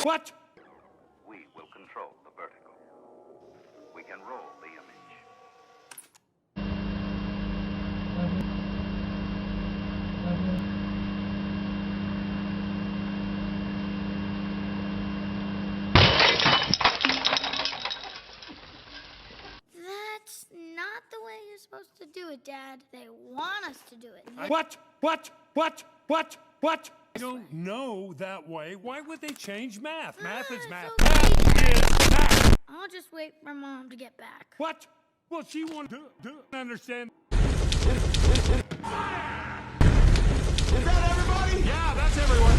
What? We will control the vertical. We can roll the image. That's not the way you're supposed to do it, Dad. They want us to do it. What? I don't know that way. Why would they change math? Math is math. okay, Math is math. I'll just wait for Mom to get back. What? Well, she won't understand. Is that everybody? Yeah, that's everyone.